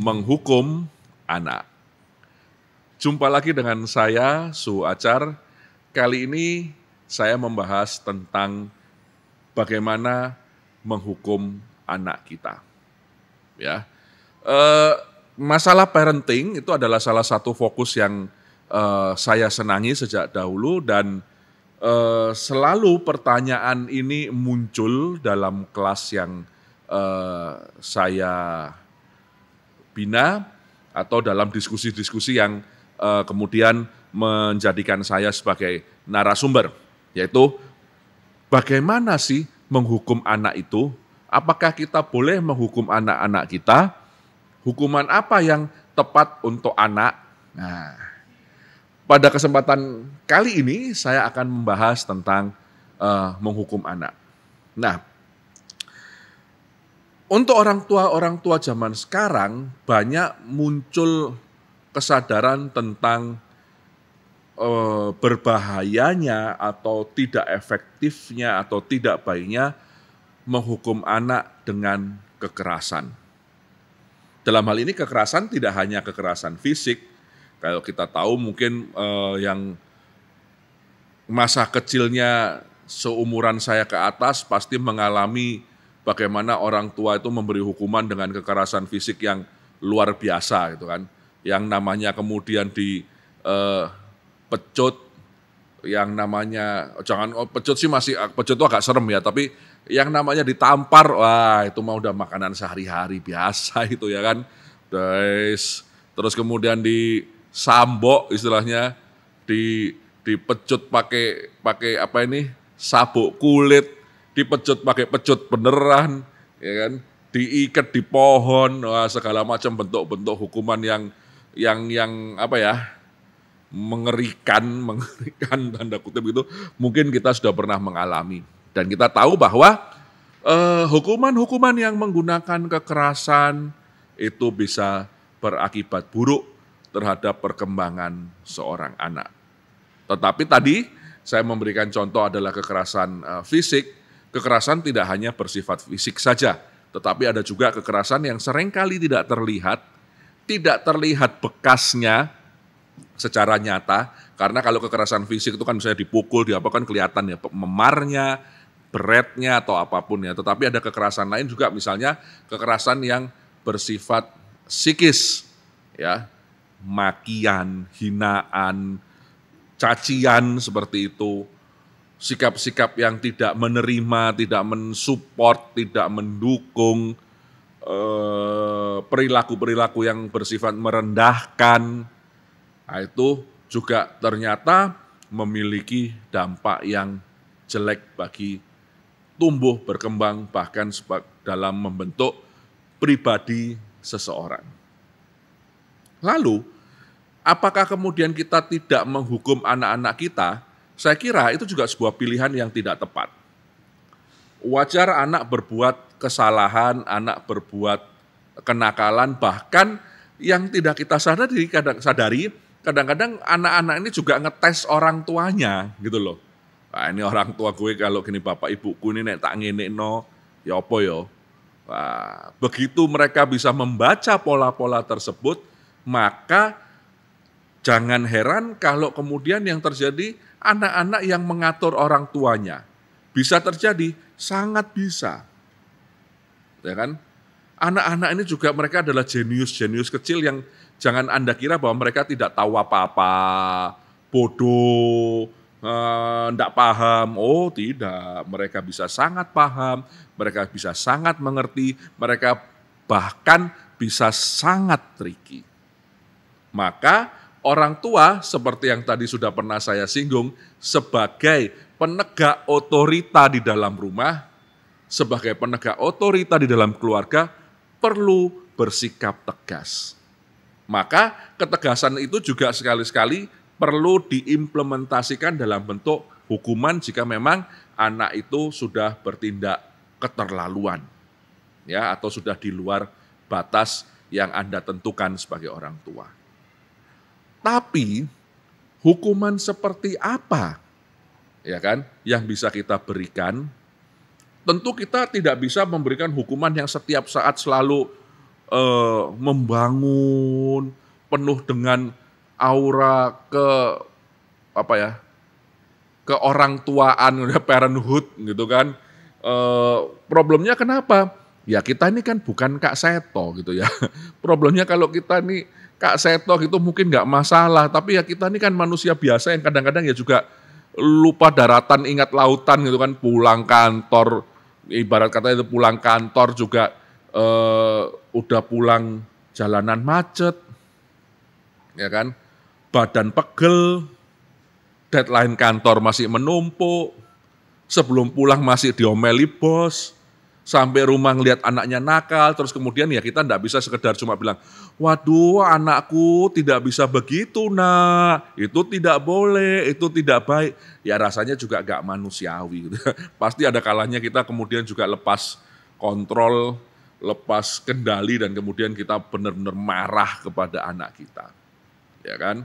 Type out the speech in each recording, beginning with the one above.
menghukum anak. Jumpa lagi dengan saya, Su Acar. Kali ini saya membahas tentang bagaimana menghukum anak kita. Ya, masalah parenting itu adalah salah satu fokus yang saya senangi sejak dahulu dan selalu pertanyaan ini muncul dalam kelas yang saya bina atau dalam diskusi-diskusi yang kemudian menjadikan saya sebagai narasumber, yaitu bagaimana sih menghukum anak itu? Apakah kita boleh menghukum anak-anak kita? Hukuman apa yang tepat untuk anak? Nah, pada kesempatan kali ini saya akan membahas tentang menghukum anak. Nah, untuk orang tua zaman sekarang banyak muncul kesadaran tentang berbahayanya atau tidak efektifnya atau tidak baiknya menghukum anak dengan kekerasan. Dalam hal ini kekerasan tidak hanya kekerasan fisik. Kalau kita tahu mungkin yang masa kecilnya seumuran saya ke atas pasti mengalami bagaimana orang tua itu memberi hukuman dengan kekerasan fisik yang luar biasa gitu kan. Yang namanya kemudian pecut, yang namanya pecut sih masih pecut itu agak serem ya, tapi yang namanya ditampar, wah itu mah udah makanan sehari-hari biasa itu ya kan. Terus kemudian disambok istilahnya, dipecut pakai apa ini, sabuk kulit, dipecut pakai pecut beneran, ya kan, diikat di pohon, wah segala macam bentuk-bentuk hukuman yang apa ya, mengerikan tanda kutip itu mungkin kita sudah pernah mengalami. Dan kita tahu bahwa hukuman-hukuman yang menggunakan kekerasan itu bisa berakibat buruk terhadap perkembangan seorang anak. Tetapi tadi saya memberikan contoh adalah kekerasan fisik. Kekerasan tidak hanya bersifat fisik saja, tetapi ada juga kekerasan yang seringkali tidak terlihat bekasnya secara nyata, karena kalau kekerasan fisik itu kan misalnya dipukul, kan kelihatan ya memarnya, beretnya atau apapun ya. Tetapi ada kekerasan lain juga, misalnya kekerasan yang bersifat psikis, ya, makian, hinaan, cacian seperti itu, sikap-sikap yang tidak menerima, tidak mensupport, tidak mendukung, perilaku-perilaku yang bersifat merendahkan. Nah, itu juga ternyata memiliki dampak yang jelek bagi tumbuh berkembang bahkan dalam membentuk pribadi seseorang. Lalu, apakah kemudian kita tidak menghukum anak-anak kita? Saya kira itu juga sebuah pilihan yang tidak tepat. Wajar anak berbuat kesalahan, anak berbuat kenakalan, bahkan yang tidak kita sadari, kadang-kadang anak-anak ini juga ngetes orang tuanya gitu loh. Nah, ini orang tua gue kalau gini, bapak ibuku ini nek tak ngene no, ya apa ya. Nah, begitu mereka bisa membaca pola-pola tersebut, maka jangan heran kalau kemudian yang terjadi anak-anak yang mengatur orang tuanya. Bisa terjadi, sangat bisa. Ya kan? Anak-anak ini juga mereka adalah jenius-jenius kecil yang jangan Anda kira bahwa mereka tidak tahu apa-apa, bodoh, tidak paham. Oh tidak, mereka bisa sangat paham, mereka bisa sangat mengerti, mereka bahkan bisa sangat tricky. Maka orang tua seperti yang tadi sudah pernah saya singgung, sebagai penegak otorita di dalam rumah, sebagai penegak otorita di dalam keluarga, perlu bersikap tegas. Maka ketegasan itu juga sekali-sekali perlu diimplementasikan dalam bentuk hukuman jika memang anak itu sudah bertindak keterlaluan, ya, atau sudah di luar batas yang Anda tentukan sebagai orang tua. Tapi hukuman seperti apa, ya kan, yang bisa kita berikan? Tentu kita tidak bisa memberikan hukuman yang setiap saat selalu membangun, penuh dengan aura apa ya, ke orang tuaan, parenthood gitu kan. Problemnya kenapa? Ya kita ini kan bukan Kak Seto gitu ya. Problemnya kalau kita ini Kak Seto gitu mungkin nggak masalah, tapi ya kita ini kan manusia biasa yang kadang-kadang ya juga lupa daratan ingat lautan gitu kan, pulang kantor, ibarat kata itu pulang kantor juga udah pulang jalanan macet, ya kan, badan pegel, deadline kantor masih menumpuk, sebelum pulang masih diomeli bos, sampai rumah ngelihat anaknya nakal, terus kemudian ya kita enggak bisa sekedar cuma bilang, waduh anakku tidak bisa begitu nak, itu tidak boleh, itu tidak baik. Ya rasanya juga agak manusiawi. Gitu. Pasti ada kalanya kita kemudian juga lepas kontrol, lepas kendali dan kemudian kita benar-benar marah kepada anak kita. Ya kan?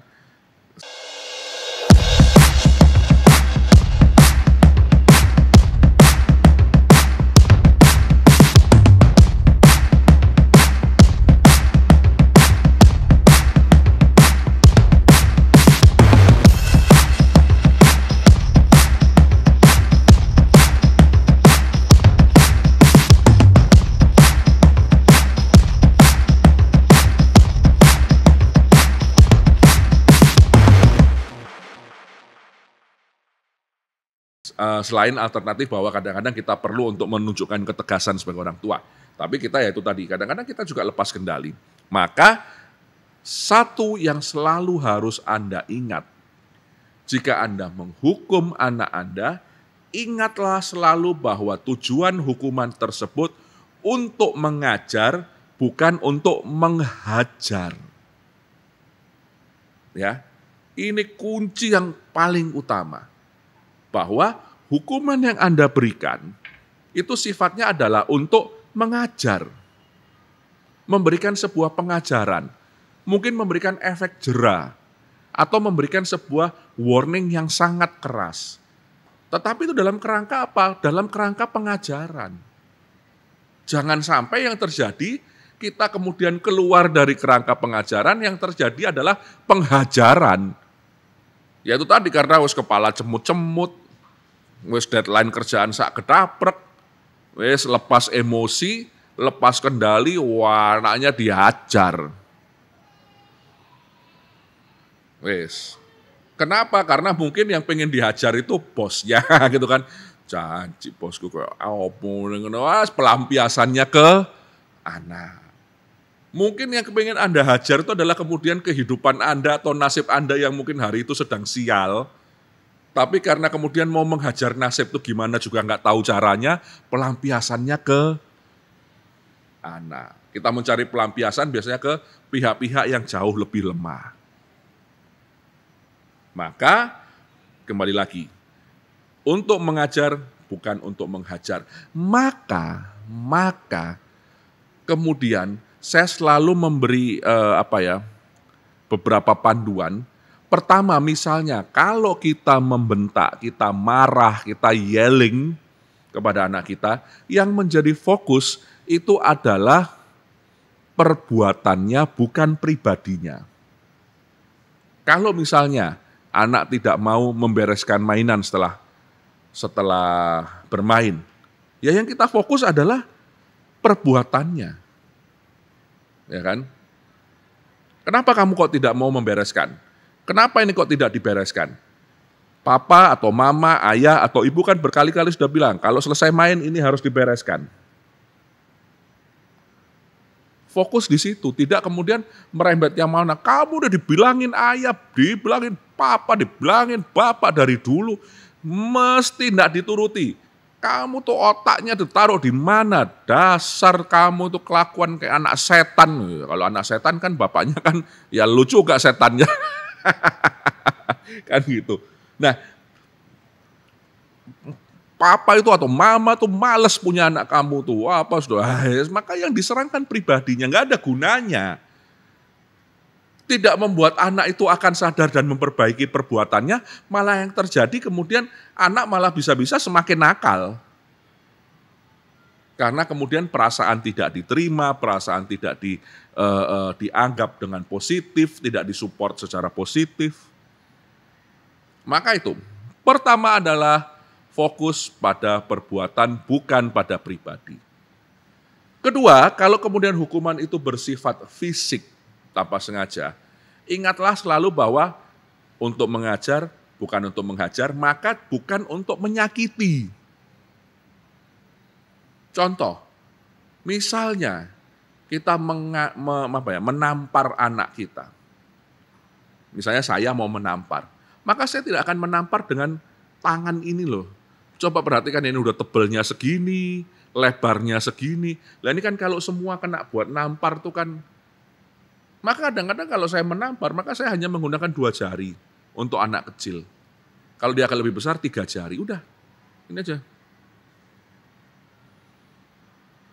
Selain alternatif bahwa kadang-kadang kita perlu untuk menunjukkan ketegasan sebagai orang tua. Tapi kita ya itu tadi, kadang-kadang kita juga lepas kendali. Maka satu yang selalu harus Anda ingat, jika Anda menghukum anak Anda, ingatlah selalu bahwa tujuan hukuman tersebut untuk mengajar, bukan untuk menghajar. Ya, ini kunci yang paling utama. Bahwa hukuman yang Anda berikan itu sifatnya adalah untuk mengajar, memberikan sebuah pengajaran, mungkin memberikan efek jera, atau memberikan sebuah warning yang sangat keras. Tetapi itu dalam kerangka apa? Dalam kerangka pengajaran. Jangan sampai yang terjadi, kita kemudian keluar dari kerangka pengajaran, yang terjadi adalah penghajaran. Yaitu tadi karena wis kepala cemut-cemut, wis deadline kerjaan sak kedaprek, wis lepas emosi, lepas kendali, wah anaknya dihajar. Wis. Kenapa? Karena mungkin yang pengen dihajar itu bosnya gitu kan. Janji bosku kok apa ngono, pelampiasannya ke anak. Mungkin yang kepengen Anda hajar itu adalah kemudian kehidupan Anda atau nasib Anda yang mungkin hari itu sedang sial. Tapi karena kemudian mau menghajar nasib itu gimana juga nggak tahu caranya, pelampiasannya ke anak. Kita mencari pelampiasan biasanya ke pihak-pihak yang jauh lebih lemah. Maka kembali lagi, untuk mengajar bukan untuk menghajar. Maka kemudian saya selalu memberi beberapa panduan. Pertama misalnya kalau kita membentak, kita marah, kita yelling kepada anak kita, yang menjadi fokus itu adalah perbuatannya bukan pribadinya. Kalau misalnya anak tidak mau membereskan mainan setelah bermain, ya yang kita fokus adalah perbuatannya. Ya kan? Kenapa kamu kok tidak mau membereskan? Kenapa ini kok tidak dibereskan? Papa atau mama, ayah atau ibu kan berkali-kali sudah bilang, kalau selesai main ini harus dibereskan. Fokus di situ, tidak kemudian merembet yang mana. Kamu udah dibilangin ayah, dibilangin papa, dibilangin bapak dari dulu. Mesti tidak dituruti. Kamu tuh otaknya ditaruh di mana? Dasar kamu tuh kelakuan kayak anak setan. Kalau anak setan kan bapaknya kan ya lucu gak setannya. Kan gitu. Nah, papa itu atau mama tuh males punya anak kamu tuh. Apa sudah? Maka yang diserangkan pribadinya, nggak ada gunanya. Tidak membuat anak itu akan sadar dan memperbaiki perbuatannya, malah yang terjadi kemudian anak malah bisa-bisa semakin nakal. Karena kemudian perasaan tidak diterima, perasaan tidak dianggap dengan positif, tidak disupport secara positif. Maka itu, pertama adalah fokus pada perbuatan, bukan pada pribadi. Kedua, kalau kemudian hukuman itu bersifat fisik tanpa sengaja, ingatlah selalu bahwa untuk mengajar bukan untuk menghajar, maka bukan untuk menyakiti. Contoh, misalnya kita menampar anak kita. Misalnya saya mau menampar, maka saya tidak akan menampar dengan tangan ini loh. Coba perhatikan ini udah tebelnya segini, lebarnya segini. Lah ini kan kalau semua kena buat nampar tuh kan, maka kadang-kadang kalau saya menampar, maka saya hanya menggunakan 2 jari untuk anak kecil. Kalau dia akan lebih besar 3 jari, udah ini aja.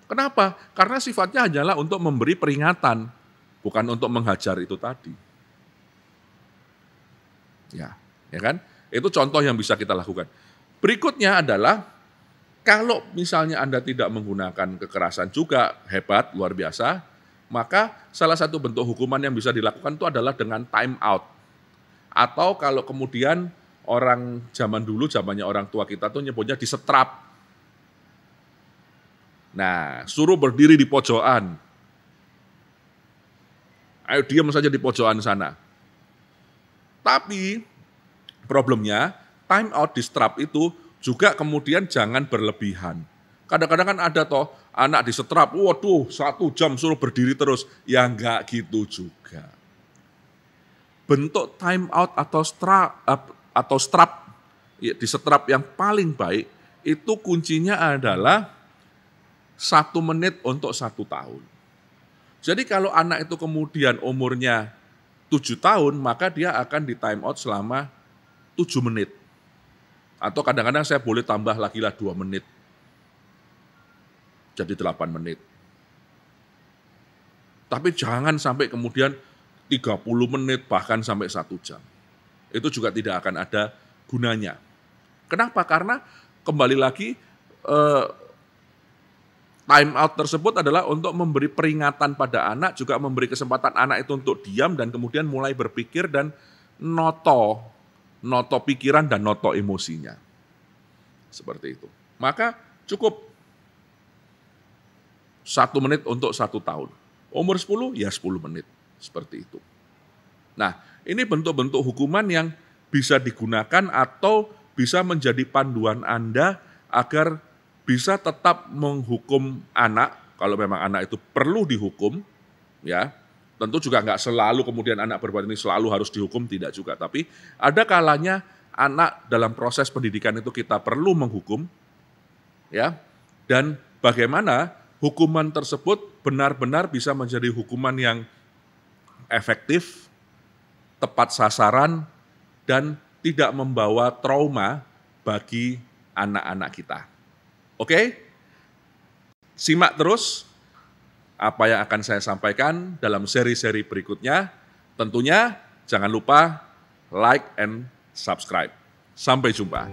Kenapa? Karena sifatnya hanyalah untuk memberi peringatan, bukan untuk menghajar itu tadi. Ya kan? Itu contoh yang bisa kita lakukan. Berikutnya adalah, kalau misalnya Anda tidak menggunakan kekerasan juga, hebat, luar biasa, maka salah satu bentuk hukuman yang bisa dilakukan itu adalah dengan time out. Atau kalau kemudian orang zaman dulu, zamannya orang tua kita tuh nyebutnya disetrap. Nah, suruh berdiri di pojokan. Ayo diam saja di pojokan sana. Tapi problemnya, time out, disetrap itu juga kemudian jangan berlebihan. Kadang-kadang kan ada toh anak disetrap, waduh 1 jam suruh berdiri terus. Ya enggak gitu juga. Bentuk time out atau strap, disetrap yang paling baik, itu kuncinya adalah 1 menit untuk 1 tahun. Jadi kalau anak itu kemudian umurnya 7 tahun, maka dia akan di time out selama 7 menit. Atau kadang-kadang saya boleh tambah lagi lah 2 menit. Jadi 8 menit. Tapi jangan sampai kemudian 30 menit bahkan sampai 1 jam. Itu juga tidak akan ada gunanya. Kenapa? Karena kembali lagi time out tersebut adalah untuk memberi peringatan pada anak, juga memberi kesempatan anak itu untuk diam dan kemudian mulai berpikir dan noto pikiran dan noto emosinya. Seperti itu. Maka cukup 1 menit untuk 1 tahun. Umur 10, ya 10 menit. Seperti itu. Nah, ini bentuk-bentuk hukuman yang bisa digunakan atau bisa menjadi panduan Anda agar bisa tetap menghukum anak, kalau memang anak itu perlu dihukum, ya. Tentu juga nggak selalu kemudian anak berbuat ini selalu harus dihukum, tidak juga. Tapi ada kalanya anak dalam proses pendidikan itu kita perlu menghukum, ya. Dan bagaimana hukuman tersebut benar-benar bisa menjadi hukuman yang efektif, tepat sasaran, dan tidak membawa trauma bagi anak-anak kita. Oke? Simak terus apa yang akan saya sampaikan dalam seri-seri berikutnya. Tentunya jangan lupa like and subscribe. Sampai jumpa.